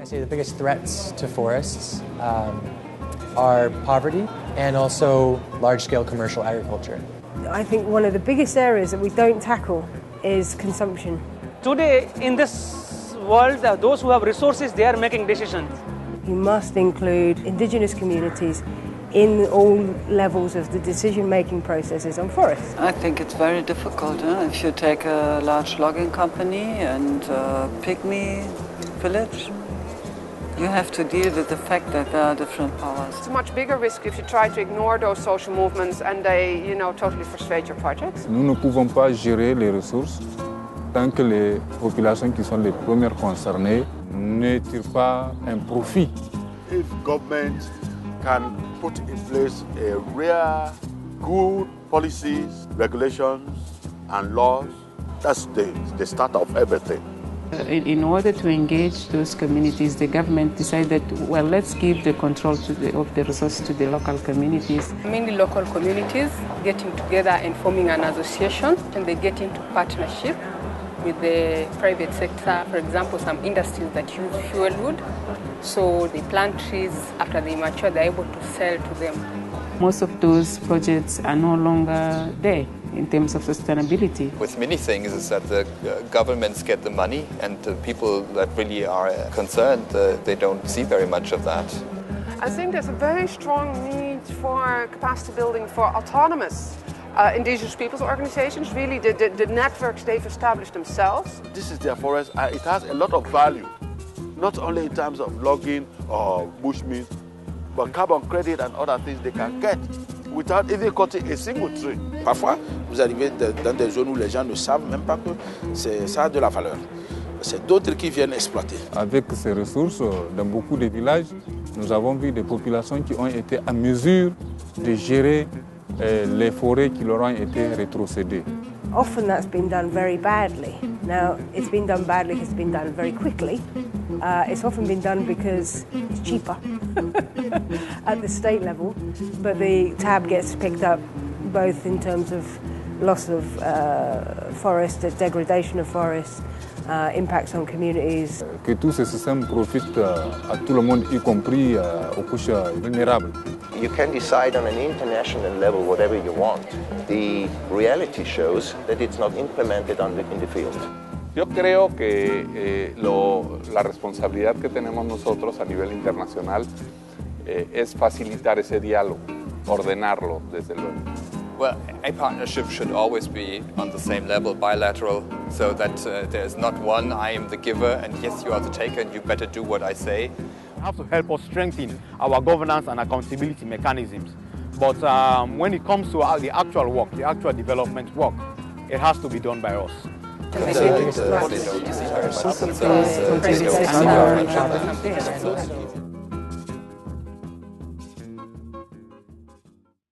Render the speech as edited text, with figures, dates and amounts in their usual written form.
I say the biggest threats to forests are poverty and also large-scale commercial agriculture. I think one of the biggest areas that we don't tackle is consumption. Today, in this world, those who have resources, they are making decisions. You must include indigenous communities in all levels of the decision-making processes on forests. I think it's very difficult. If you take a large logging company and a pygmy village, you have to deal with the fact that there are different powers. It's a much bigger risk if you try to ignore those social movements and they, totally frustrate your projects. Nous ne pouvons pas gérer les ressources tant que les populations qui sont les premières concernées ne tirent pas un profit. If government can put in place a real good policies, regulations and laws, that's the start of everything. In order to engage those communities, the government decided, well, let's give the control of the resources to the local communities. Mainly local communities getting together and forming an association, and they get into partnership with the private sector. For example, some industries that use fuel wood. So they plant trees, after they mature, they're able to sell to them. Most of those projects are no longer there in terms of sustainability. With many things is that the governments get the money and the people that really are concerned, they don't see very much of that. I think there's a very strong need for capacity building for autonomous indigenous peoples organizations, really the networks they've established themselves. This is their forest. It has a lot of value, not only in terms of logging or bushmeat, but carbon credit and other things they can get without even cutting a single tree. Parfois, vous arrivez dans des zones où les gens ne savent même pas que ça a de la valeur. C'est d'autres qui viennent exploiter. Avec ces ressources, dans beaucoup de villages, nous avons vu des populations qui ont été à mesure de gérer les forêts qui leur ont été rétrocédées. Often that's been done very badly. Now, it's been done badly because it's been done very quickly. It's often been done because it's cheaper at the state level, but the tab gets picked up both in terms of loss of forest, degradation of forests, impacts on communities. Que tous ces systèmes profitent à tout le monde, y compris aux couches vulnérables. You can decide on an international level whatever you want. The reality shows that it's not implemented in the field. Yo creo que la responsabilidad que tenemos nosotros a nivel internacional es facilitar ese diálogo, ordenarlo desde luego. Well, a partnership should always be on the same level, bilateral, so that there is not one, I am the giver, and yes, you are the taker, and you better do what I say. You have to help us strengthen our governance and accountability mechanisms. But when it comes to the actual work, the actual development work, it has to be done by us. They don't see ourselves as